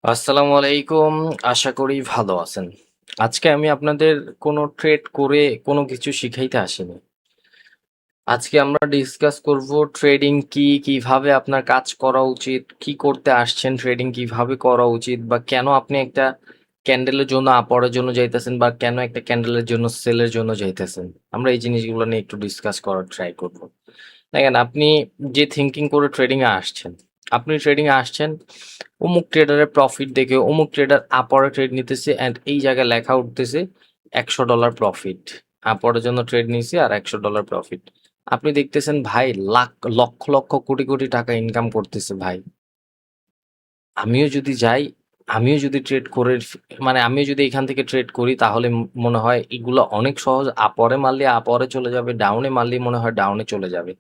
আসসালামু আলাইকুম। আশা করি ভালো আছেন। আজকে আমি আপনাদের কোনো ট্রেড করে কোনো কিছু শিখাইতে আসিনি। আজকে আমরা ডিসকাস করব ট্রেডিং কি, কিভাবে আপনার কাজ করা উচিত, কি করতে আসছেন, ট্রেডিং কিভাবে করা উচিত বা কেন আপনি একটা ক্যান্ডেলের জন্য আপরের জন্য যাইতেছেন বা কেন একটা ক্যান্ডেলের জন্য সেলের জন্য যাইতেছেন। আমরা এই জিনিসগুলো নিয়ে একটু ডিসকাস করার ট্রাই করব। দেখেন, আপনি যে থিঙ্কিং করে ট্রেডিং এ আসছেন, আপনি ট্রেডিং এ আসছেন অমুক ট্রেডারের প্রফিট দেখে অমুক ট্রেডার আপরে ট্রেড নিতেছে অ্যান্ড এই জায়গায় লেখা উঠতেছে $100 প্রফিট। আপরের জন্য ট্রেড নিছে আর $100 প্রফিট। আপনি দেখতেছেন ভাই লাখ লক্ষ লক্ষ কোটি কোটি টাকা ইনকাম করতেছে ভাই। আমিও যদি যাই, আমিও যদি ট্রেড করে মানে আমিও যদি এখান থেকে ট্রেড করি তাহলে মনে হয় এগুলো অনেক সহজ। আপরে মারলে আপরে চলে যাবে, ডাউনে মারলে মনে হয় ডাউনে চলে যাবে।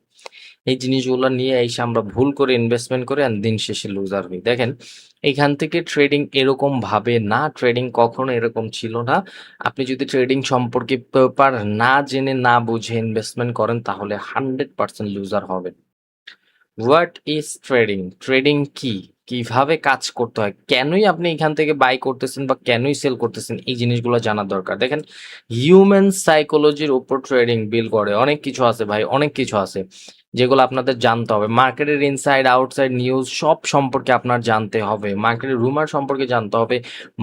এই জিনিসগুলো নিয়ে এসে আমরা ভুল করে ইনভেস্টমেন্ট করে আর দিন শেষে লুজার হই। দেখেন, এইখান থেকে ট্রেডিং এরকম ভাবে না, ট্রেডিং কখনো এরকম ছিল না। আপনি যদি ট্রেডিং সম্পর্কে পেপার না জেনে না বুঝে ইনভেস্টমেন্ট করেন তাহলে 100% লুজার হবেন। What is trading? ট্রেডিং কি? কিভাবে কাজ করতে হয়? কেনই আপনি এখান থেকে বাই করতেছেন বা কেনই সেল করতেছেন এই জিনিসগুলো জানার দরকার। দেখেন, হিউম্যান সাইকোলজির উপর ট্রেডিং বিল করে। অনেক কিছু আছে ভাই, অনেক কিছু আছে যেগুলো আপনাদের জানতে হবে। মার্কেটের ইনসাইড আউটসাইড নিউজ সব সম্পর্কে আপনার জানতে হবে। মার্কেটের রুমার সম্পর্কে জানতে হবে।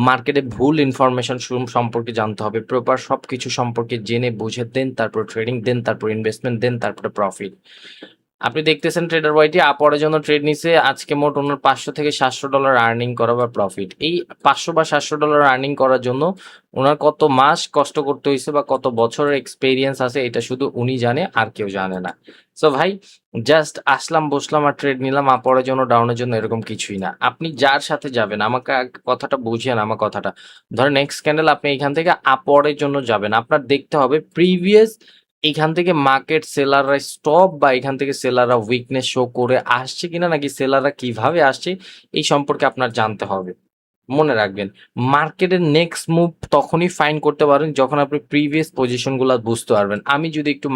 মার্কেটে ভুল ইনফরমেশন সম্পর্কে জানতে হবে। প্রপার সবকিছু সম্পর্কে জেনে বুঝে দেন, তারপর ট্রেডিং দেন, তারপর ইনভেস্টমেন্ট দেন, তারপরে প্রফিট। আপনি দেখতেছেন ট্রেডার ওয়াইটি আপরের জন্য ট্রেড নিছে, আজকে মোট ওনার $500 থেকে $700 আর্নিং করা বা প্রফিট। এই 500 বা $700 আর্নিং করার জন্য ওনার কত মাস কষ্ট করতে হয়েছে বা কত বছরের এক্সপেরিয়েন্স আছে এটা শুধু উনি জানে, আর কেউ জানে না। সো ভাই, জাস্ট আসলাম বসলাম আর ট্রেড নিলাম আপরের জন্য ডাউনের জন্য এরকম কিছুই না। আপনি যার সাথে যাবেন, আমাকে কথাটা বুঝেন, আমার কথাটা ধরেন নেক্সট ক্যান্ডেল আপনি এখান থেকে আপরের জন্য যাবেন, আপনার দেখতে হবে প্রিভিয়াস এখান থেকে মার্কেট সেলাররা স্টপ বা এখান থেকে সেলাররা উইকনেস শো করে আসছে কিনা, নাকি সেলাররা কিভাবে আসছে এই সম্পর্কে আপনার জানতে হবে। মনে রাখবেন, মার্কেটের নেক্সট মুভ তখনই ফাইন করতে পারেন যখন আপনি প্রিভিয়াস পজিশনগুলো বুঝতে পারবেন। আমি যদি একটু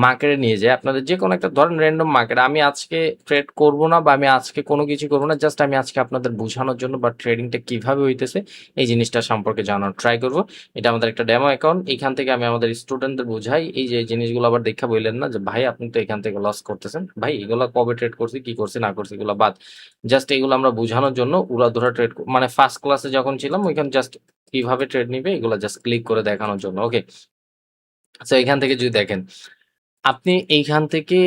মার্কেটে নিয়ে যাই আপনাদের, যে কোনো একটা ধরেন র্যান্ডম মার্কেট, আমি আজকে ট্রেড করব না বা আমি আজকে কোনো কিছু করবো না, জাস্ট আমি আজকে আপনাদের বোঝানোর জন্য বা ট্রেডিংটা কিভাবে হইতেছে এই জিনিসটা সম্পর্কে জানার ট্রাই করব। এটা আমাদের একটা ডেমো অ্যাকাউন্ট, এখান থেকে আমি আমাদের স্টুডেন্টদের বুঝাই। এই যে জিনিসগুলো আবার দেখা বললেন না যে ভাই আপনি তো এখান থেকে লস করতেছেন, ভাই এগুলো কবে ট্রেড করছি, কি করছি না করছি এগুলো বাদ। জাস্ট এগুলো আমরা বোঝানোর জন্য উড়াধুরা ট্রেড, মানে ফার্স্ট ক্লাসে যখন ছিলাম ওইখানে জাস্ট কিভাবে ট্রেড নিবে এগুলো জাস্ট ক্লিক করে দেখানোর জন্য। ওকে, আচ্ছা এখান থেকে যদি দেখেন, আপনি এইখান থেকে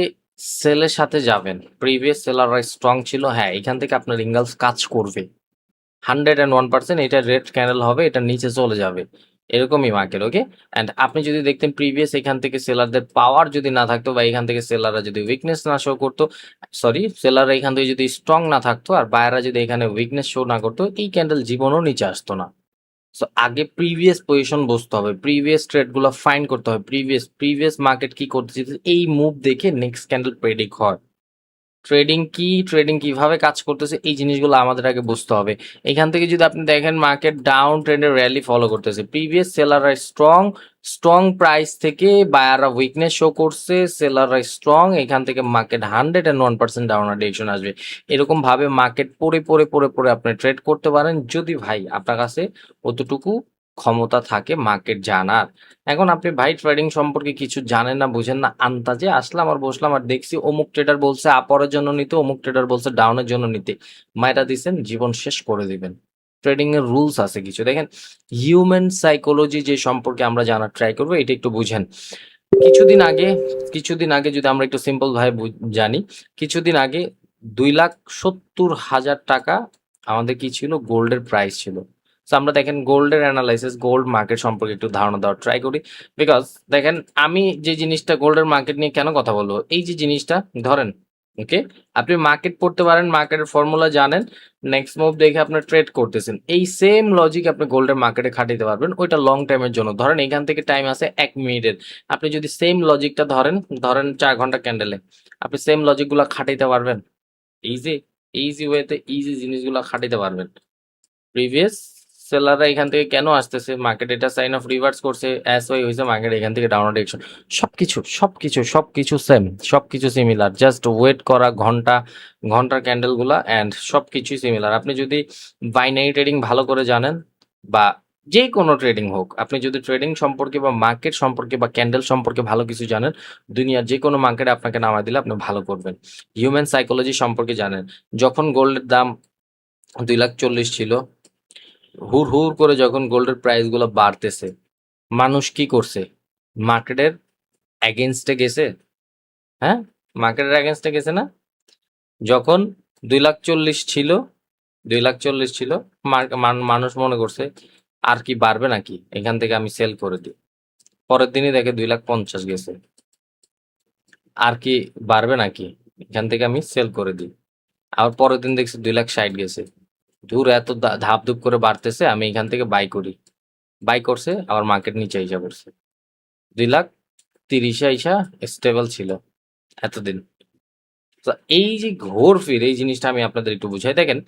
সেলের সাথে যাবেন, প্রিভিয়াস সেলাররা স্ট্রং ছিল, হ্যাঁ এখান থেকে আপনার ইঙ্গালস কাজ করবে 101%। এটা রেড ক্যান্ডেল হবে, এটা নিচে চলে যাবে, এরকমই মার্কেট। ওকে, অ্যান্ড আপনি যদি দেখতেন প্রিভিয়াস এখান থেকে সেলারদের পাওয়ার যদি না থাকতো বা এখান থেকে সেলাররা যদি উইকনেস না শো করতো, সরি সেলাররা এখান থেকে যদি স্ট্রং না থাকতো আর বায়াররা যদি এখানে উইকনেস শো না করতো, এই ক্যান্ডেল জীবনও নিচে আসতো না। সো আগে প্রিভিয়াস পজিশন বুঝতে হবে, প্রিভিয়াস ট্রেড গুলো ফাইন্ড করতে হবে, প্রিভিয়াস মার্কেট কি করতেছে এই মুভ দেখে নেক্সট ক্যান্ডেল প্রেডিক্ট হয়। ট্রেডিং কি, ট্রেডিং কিভাবে কাজ করতেছে এই জিনিসগুলো আমাদের আগে বুঝতে হবে। এখান থেকে যদি আপনি দেখেন মার্কেট ডাউন ট্রেন্ডের র্যালি ফলো করতেছে, প্রিভিয়াস সেলাররা স্ট্রং, স্ট্রং প্রাইস থেকে বায়াররা উইকনেস শো করছে, সেলাররা স্ট্রং, এখান থেকে মার্কেট 101% ডাউনার ডিরেকশন আসবে। এরকম ভাবে মার্কেট পড়ে আপনি ট্রেড করতে পারেন যদি ভাই আপনার কাছে অতটুকু ক্ষমতা থাকে মার্কেট জানার। এখন আপনি ভাই ট্রেডিং সম্পর্কে কিছু জানেন না, বুঝেন না, আন্তাজে আসলাম আর বসলাম আর দেখছি অমুক ট্রেডার বলছে আপরের জন্য নিতে, অমুক ট্রেডার বলছে ডাউনের জন্য নিতে, মাইরা দিচ্ছেন, জীবন শেষ করে দিবেন। ট্রেডিং এর রুলস আছে কিছু। দেখেন, হিউম্যান সাইকোলজি যে সম্পর্কে আমরা জানার ট্রাই করবো এটা একটু বুঝেন। কিছুদিন আগে কিছুদিন আগে যদি আমরা একটু সিম্পল ভাবে জানি, কিছুদিন আগে 2,70,000 টাকা আমাদের কি ছিল, গোল্ডের প্রাইস ছিল। তো আমরা দেখেন গোল্ডের অ্যানালাইসিস, গোল্ড মার্কেট সম্পর্কে একটু ধারণা দেওয়ার ট্রাই করি। বিকজ দেখেন, আমি যে জিনিসটা গোল্ডের মার্কেট নিয়ে কেন কথা বলবো, এই যে জিনিসটা ধরেন, ওকে, আপনি মার্কেট পড়তে পারেন, মার্কেটের ফর্মুলা জানেন, নেক্সট মুভ দেখে আপনি ট্রেড করতেছেন, এই সেম লজিক আপনি গোল্ডের মার্কেটে খাটাতে পারবেন, ওইটা লং টাইমের জন্য। ধরেন এখান থেকে টাইম আছে 1 মিনিটের, আপনি যদি সেম লজিকটা ধরেন, ধরেন 4 ঘন্টা ক্যান্ডেলে, আপনি সেম লজিকগুলো খাটাইতে পারবেন। ইজি, ইজি ওয়েতে ইজি জিনিসগুলো খাটাইতে পারবেন। প্রিভিয়াস সেলাররা এখান থেকে কেন আসতেছে, মার্কেট এটা সাইন অফ রিভার্স করছে, এস ওয়াই হয়েছে, মার্কেট এখান থেকে ডাউন ডিরেকশন, সবকিছু সবকিছু সবকিছু সেম, সবকিছু সিমিলার, জাস্ট ওয়েট করা ঘন্টার ক্যান্ডেল গুলা অ্যান্ড সবকিছুই সিমিলার। আপনি যদি বাইনারি ট্রেডিং ভালো করে জানেন বা যে কোনো ট্রেডিং হোক, আপনি যদি ট্রেডিং সম্পর্কে বা মার্কেট সম্পর্কে বা ক্যান্ডেল সম্পর্কে ভালো কিছু জানেন, দুনিয়ার যে কোনো মার্কেটে আপনাকে নামায় দিলে আপনি ভালো করবেন। হিউম্যান সাইকোলজি সম্পর্কে জানেন, যখন গোল্ডের দাম 2,40,000 ছিল, হুর হুর করে যখন গোল্ডের প্রাইস গুলো বাড়তেছে, মানুষ কি করছে? মার্কেটের এগেনস্টে গেছে। হ্যাঁ, মার্কেটের এগেনস্টে গেছে না? যখন 2,40,000 ছিল, 2,40,000 ছিল, মানুষ মনে করছে আর কি বাড়বে নাকি, এখান থেকে আমি সেল করে দিই। পরের দিনই দেখে 2,50,000 গেছে, আর কি বাড়বে নাকি, এখান থেকে আমি সেল করে দিই। আবার পরের দিন দেখছি 2,60,000 গেছে, দূর এত ধাপ ধুপ করে বাড়তেছে, আমি এখান থেকে বাই করি। বাই করছে, আবার মার্কেট নিচে আইসা পড়ছে, 2,30,000 আইসা স্টেবল ছিল এতদিন। তো এই যে ঘোরফির, এই জিনিসটা আমি আপনাদের একটু বুঝাই। দেখেন,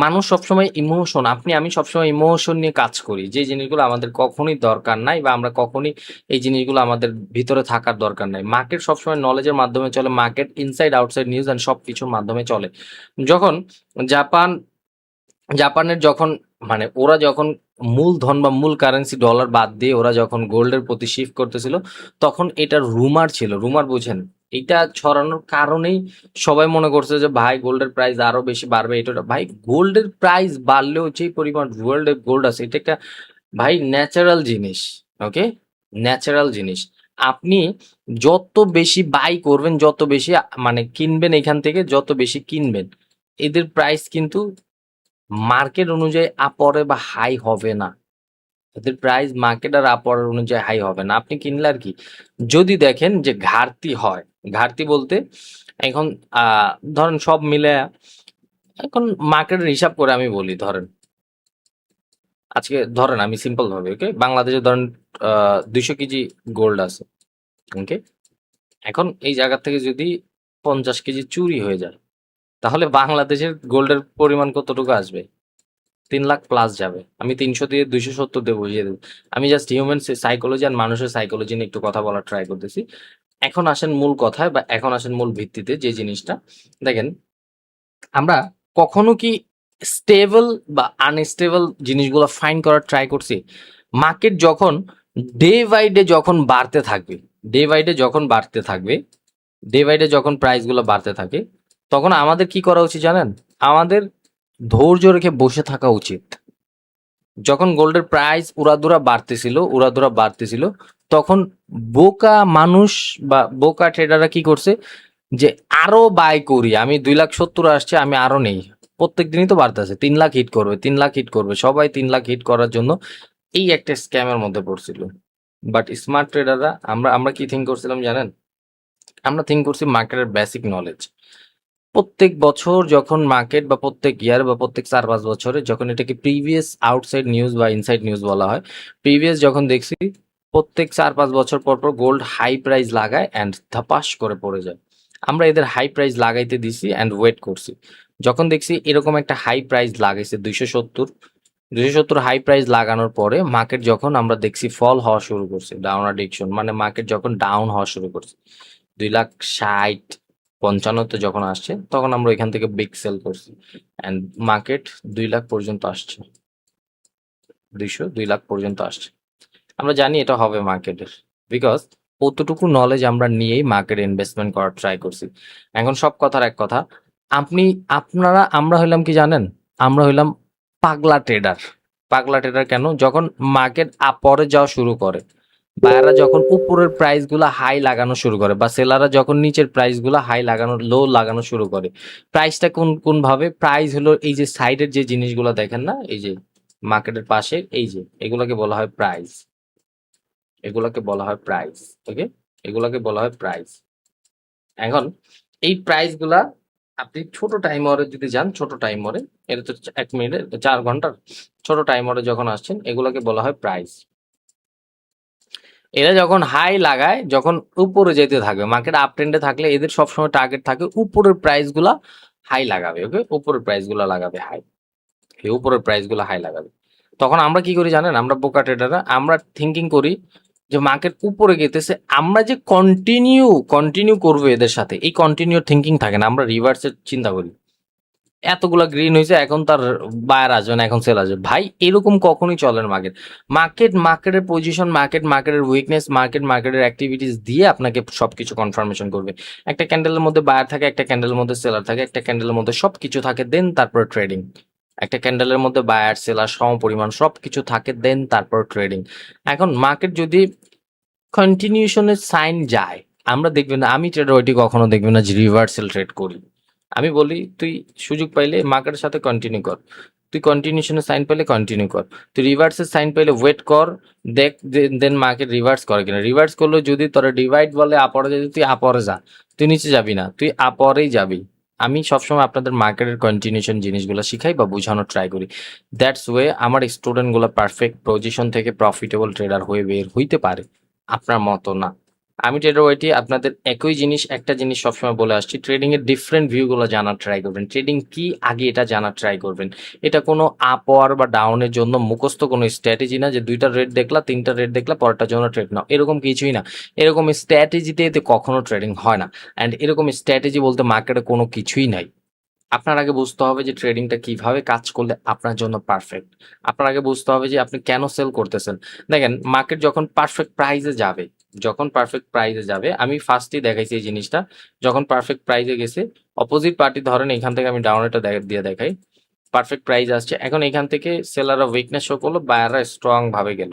মানুষ সবসময় ইমোশন, আমি সবসময় ইমোশন নিয়ে কাজ করি, যে জিনিসগুলো আমাদের কখনোই দরকার নাই বা আমরা কখনোই এই জিনিসগুলো আমাদের ভিতরে থাকার দরকার নাই। মার্কেট সবসময় নলেজের মাধ্যমে চলে, market inside outside news and সব কিছুর মাধ্যমে চলে। যখন জাপান জাপানের যখন মানে ওরা যখন মূলধন বা মূল কারেন্সি ডলার বাদ দিয়ে ওরা যখন গোল্ডের প্রতি শিফট করতেছিল, তখন এটা রুমার ছিল, রুমার বুঝেন, এটা ছড়ানোর কারণেই সবাই মনে করছে যে ভাই গোল্ডের প্রাইস আরো বেশি বাড়বে। এটা ভাই গোল্ডের প্রাইস বাড়লেও যে পরিমাণ ওয়ার্ল্ডে গোল্ড আছে, এটা একটা ভাই ন্যাচারাল জিনিস। ওকে, ন্যাচারাল জিনিস। আপনি যত বেশি বাই করবেন, যত বেশি মানে কিনবেন, এখান থেকে যত বেশি কিনবেন, এদের প্রাইস কিন্তু মার্কেট অনুযায়ী আপরে বা হাই হবে না। এদের প্রাইস মার্কেট আর আপরের অনুযায়ী হাই হবে না। আপনি কিনলে আর কি, যদি দেখেন যে ঘাটতি হয়, ঘাটতি বলতে এখন ধরেন সব মিলে, এখন মার্কেটের হিসাব করে আমি বলি, ধরেন আজকে ধরেন আমি সিম্পল ভাবে, ওকে, বাংলাদেশে ধরেন 200 কেজি গোল্ড আছে। ওকে, এখন এই জায়গা থেকে যদি 50 কেজি চুরি হয়ে যায়, তাহলে বাংলাদেশের গোল্ডের পরিমাণ কতটুকু আসবে? 3 লাখ প্লাস যাবে। আমি 300 দিয়ে 270 দিয়ে বুঝিয়ে দেবো। আমি জাস্ট হিউম্যান সাইকোলজি আর মানুষের সাইকোলজি নিয়ে একটু কথা বলার ট্রাই করতেছি। এখন আসেন মূল কথায় বা এখন আসেন মূল ভিত্তিতে, যে জিনিসটা দেখেন, আমরা কখনো কি স্টেবল বা আনস্টেবল জিনিসগুলো ফাইন্ড করার ট্রাই করছি? মার্কেট যখন ডে বাই ডে যখন বাড়তে থাকবে, ডে বাই ডে যখন বাড়তে থাকবে, ডে বাই ডে যখন প্রাইসগুলো বাড়তে থাকে, তখন আমাদের কি করা উচিত জানেন? আমাদের ধৈর্য রেখে বসে থাকা উচিত। যখন গোল্ডের প্রাইস উড়াধুরা বাড়তেছিল, তখন বোকা মানুষ বা বোকা ট্রেডাররা কি করছে, যে আরো বাই করি, আমি 2,70,000 আসছে, আমি আরো নেই। প্রত্যেক দিনই তো বাড়তেছে, 3 লাখ হিট করবে, 3 লাখ হিট করবে, সবাই 3 লাখ হিট করার জন্য এই একটা স্ক্যামের মধ্যে পড়ছিল। বাট স্মার্ট ট্রেডাররা, আমরা আমরা কি থিঙ্ক করছিলাম জানেন? আমরা থিঙ্ক করছি মার্কেটের বেসিক নলেজ। প্রত্যেক বছর যখন মার্কেট বা প্রত্যেক ইয়ার বা প্রত্যেক 4-5 বছরে যখন এটাকে প্রিভিয়াস আউটসাইড নিউজ বা ইনসাইড নিউজ বলা হয়, প্রিভিয়াস যখন দেখছি প্রত্যেক 4-5 বছর পর পর গোল্ড হাই প্রাইস লাগায় অ্যান্ড ধপাস করে পড়ে যায়। আমরা এদের হাই প্রাইস লাগাইতে দিছি অ্যান্ড ওয়েট করছি। যখন দেখছি এরকম একটা হাই প্রাইস লাগাইছে 270 হাই প্রাইস লাগানোর পরে মার্কেট যখন আমরা দেখছি ফল হওয়া শুরু করছে, ডাউন অ্যাডিকশন, মানে মার্কেট যখন ডাউন হওয়া শুরু করছে 2,60,55 যখন আসছে, তখন আমরা এখান থেকে বিগ সেল করছি অ্যান্ড মার্কেট 2 লাখ পর্যন্ত আসছে, 2 লাখ পর্যন্ত আসছে। আমরা জানি এটা হবে মার্কেটের, বিকজ অতটুকু নলেজ আমরা নিয়েই মার্কেট ইনভেস্টমেন্ট করার ট্রাই করছি। এখন সব কথার এক কথা, আমরা হইলাম কি জানেন? আমরা হইলাম পাগলা ট্রেডার। পাগলা ট্রেডার কেন? যখন মার্কেট পরে যাওয়া শুরু করে, বায়াররা যখন উপরের প্রাইস গুলা হাই লাগানো শুরু করে বা সেলাররা যখন নিচের প্রাইস গুলা হাই লাগানো লো লাগানো শুরু করে, প্রাইসটা কোন কোন ভাবে? প্রাইস হলো এই যে সাইডের যে জিনিসগুলো দেখেন না, এই যে মার্কেটের পাশে, এই যে এগুলোকে বলা হয় প্রাইস, এগুলোকে বলা হয় প্রাইস। ওকে, এগুলোকে বলা হয় প্রাইস। এখন এই প্রাইস গুলা আপনি ছোট টাইমারে যদি যান, ছোট টাইমারে, এটা তো 1 মিনিটে 4 ঘন্টার ছোট টাইমারে যখন আসছেন, এগুলোকে বলা হয় প্রাইস। এরা যখন হাই লাগায়, যখন উপরে যেতে থাকবে, মার্কেট আপ ট্রেন্ডে থাকলে এদের সবসময় টার্গেট থাকে উপরের প্রাইস গুলা হাই লাগাবে। ওকে, উপরের প্রাইস গুলা লাগাবে হাই, এই উপরের প্রাইস গুলা হাই লাগাবে। তখন আমরা কি করি জানেন, আমরা বোকা ট্রেডাররা আমরা থিঙ্কিং করি যে মার্কেট উপরে গেতেছে, আমরা যে কন্টিনিউ কন্টিনিউ করবো এদের সাথে, এই কন্টিনিউ থিঙ্কিং থাকে না, আমরা রিভার্সের চিন্তা করি। এতগুলা গ্রিন হয়েছে, এখন তার বায়ার আসবে না, এখন সেল আসবে। ভাই এরকম কখনোই চলে না। মার্কেট মার্কেট মার্কেটের পজিশন, মার্কেটের উইকনেস, মার্কেটের অ্যাক্টিভিটিস দিয়ে আপনাকে সবকিছু কনফার্মেশন করবে। একটা ক্যান্ডেলের মধ্যে বায়ার থাকে, একটা ক্যান্ডেলের মধ্যে সেলার থাকে, একটা ক্যান্ডেলের মধ্যে সবকিছু থাকে, দেন তারপর ট্রেডিং। একটা ক্যান্ডেলের মধ্যে বায়ার সেলার সম পরিমাণ সবকিছু থাকে, দেন তারপর ট্রেডিং। এখন মার্কেট যদি কন্টিনিউশনের সাইন যায়, আমরা দেখবেন না, আমি ট্রেডার ওইটি কখনো দেখবেন না যে রিভার্সাল ট্রেড করি। আমি বলি তুই সুযোগ পাইলে মার্কেটের সাথে কন্টিনিউ কর, তুই কন্টিনিউশনের সাইন পেলে কন্টিনিউ কর, তুই রিভার্সের সাইন পেলে ওয়েট কর, দেখ দেন মার্কেট রিভার্স করে কিনা। রিভার্স করলে যদি তোরা ডিভাইড বলে আপরে যদি তুই আপরে যা, তুই নিচে যাবি না, তুই আপরেই যাবি। আমি সবসময় আপনাদের মার্কেটের কন্টিনিউশন জিনিসগুলো শিখাই বা বোঝানোর ট্রাই করি। দ্যাটস ওয়ে আমার স্টুডেন্টগুলো পারফেক্ট পজিশন থেকে প্রফিটেবল ট্রেডার হয়ে বের হইতে পারে, আপনার মতো না। আমি ট্রেডার ওয়াইটি আপনাদের একই জিনিস, একটা জিনিস সবসময় বলে আসছি, ট্রেডিং এর ডিফারেন্ট ভিউ গুলো জানার ট্রাই করবেন। ট্রেডিং কি আগে এটা জানার ট্রাই করবেন। এটা কোনো আপওয়ার বা ডাউনের জন্য মুখস্থ কোনো স্ট্র্যাটেজি না যে দুইটা রেট দেখলা, তিনটা রেট দেখলা, পরেরটার জন্য ট্রেড নাও, এরকম কিছুই না। এরকম স্ট্র্যাটেজিতে এতে কখনো ট্রেডিং হয় না। অ্যান্ড এরকম স্ট্র্যাটেজি বলতে মার্কেটে কোনো কিছুই নাই। আপনার আগে বুঝতে হবে যে ট্রেডিংটা কিভাবে কাজ করলে আপনার জন্য পারফেক্ট। আপনার আগে বুঝতে হবে যে আপনি কেন সেল করতেছেন। দেখেন মার্কেট যখন পারফেক্ট প্রাইসে যাবে, যখন পারফেক্ট প্রাইসে যাবে, আমি ফার্স্টই দেখাইছি এই জিনিসটা, যখন পারফেক্ট প্রাইসে গেছে, অপোজিট পার্টি ধরেন এখান থেকে আমি ডাউনেটা দিয়ে দেখাই, পারফেক্ট প্রাইস আসছে, এখন এখান থেকে সেলাররা উইকনেস শো করলো, বায়াররা স্ট্রং ভাবে গেল।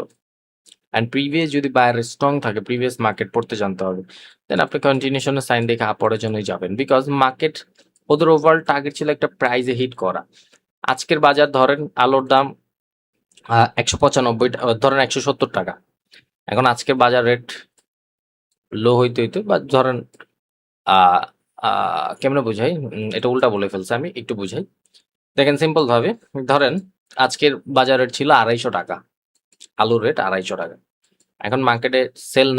অ্যান্ড প্রিভিয়াস যদি বায়ার স্ট্রং থাকে, প্রিভিয়াস মার্কেট পড়তে জানতে হবে, দেন আপনি কন্টিনিউশনের সাইন দেখে আপরের জন্যই যাবেন। বিকজ মার্কেট ওদের ওভারঅল টার্গেট ছিল একটা প্রাইজে হিট করা। আজকের বাজার ধরেন আলোর দাম 195, ধরেন 170 টাকা। এখন আজকের বাজার রেট লো হইতে হইতে বা ধরেন আহ কেমনে বুঝাই, এটা উল্টা বলে ফেলছে, আমি একটু বুঝাই। দেখেন সিম্পল ভাবে, ধরেন আজকের বাজার রেট ছিল 250 টাকা, আলুর রেট 250 টাকা। এখন মার্কেটে সেল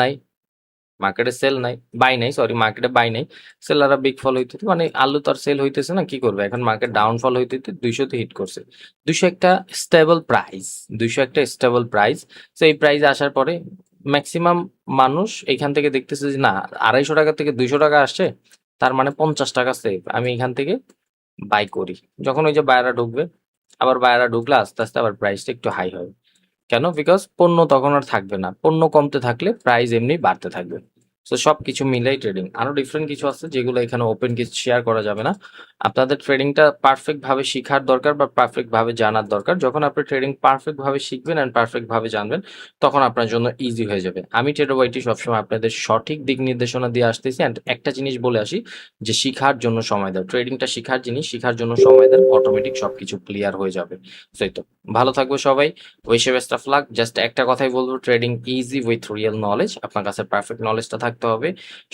নাই, বাই নাই, সরি, মার্কেটে বাই নাই, সেলাররা বিগ ফল হইতে মানে আলু তো আর সেল হইতেছে না, কি করবে, এখন মার্কেট ডাউনফল হইতে 200-তে হিট করছে। 200 একটা স্টেবল প্রাইস, 200 একটা স্টেবল প্রাইস। তো এই প্রাইসে আসার পরে ম্যাক্সিমাম মানুষ এখান থেকে দেখতেছে যে না, 250 টাকা থেকে 200 টাকা আসছে, তার মানে 50 টাকা সেভ, আমি এখান থেকে বাই করি। যখন ওই যে বায়রা ঢুকবে, আবার বায়রা ঢুকলে আস্তে আস্তে আবার প্রাইসটা একটু হাই হবে। কেন? বিকজ পণ্য তখন আর থাকবে না, পণ্য কমতে থাকলে প্রাইস এমনি বাড়তে থাকবে। সো সবকিছু মিলাই ট্রেডিং। আরো ডিফারেন্ট কিছু আছে যেগুলো এখানে ওপেন কিছু শেয়ার করা যাবে না। আপনাদের ট্রেডিংটা পারফেক্ট ভাবে শিখার দরকার বা পারফেক্ট ভাবে জানার দরকার। যখন আপনি ট্রেডিং পারফেক্ট ভাবে শিখবেন এন্ড পারফেক্ট ভাবে জানবেন, তখন আপনার জন্য ইজি হয়ে যাবে। আমি ট্রেডার ওয়াইটি সবসময় আপনাদের সঠিক দিক নির্দেশনা দিয়ে আসতেছি। এন্ড একটা জিনিস বলে আসি যে শিখার জন্য সময় দাও। ট্রেডিংটা শিখার জিনিস, শিখার জন্য সময় দেন, অটোমেটিক সবকিছু ক্লিয়ার হয়ে যাবে। সেই তো, ভালো থাকবে সবাই। Wish you best of luck. Just একটা কথাই বলবো, trading easy with real knowledge. আপনার কাছে পারফেক্ট নলেজটা থাকতে হবে।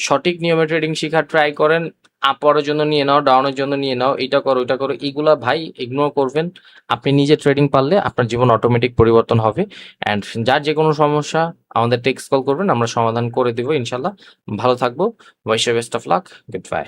সঠিক নিয়মে ট্রেডিং শেখার ট্রাই করেন। আপরের জন্য নিয়ে নাও, ডাউনের জন্য নিয়ে নাও, এটা করো ওইটা করো, এগুলা ভাই ইগনোর করবেন। আপনি নিজে ট্রেডিং পারলে আপনার জীবন অটোমেটিক পরিবর্তন হবে। অ্যান্ড যার যে কোনো সমস্যা আমাদের টেক্সট কল করবেন, আমরা সমাধান করে দিব ইনশাল্লাহ। ভালো থাকবো। Wish you best of luck. Good by.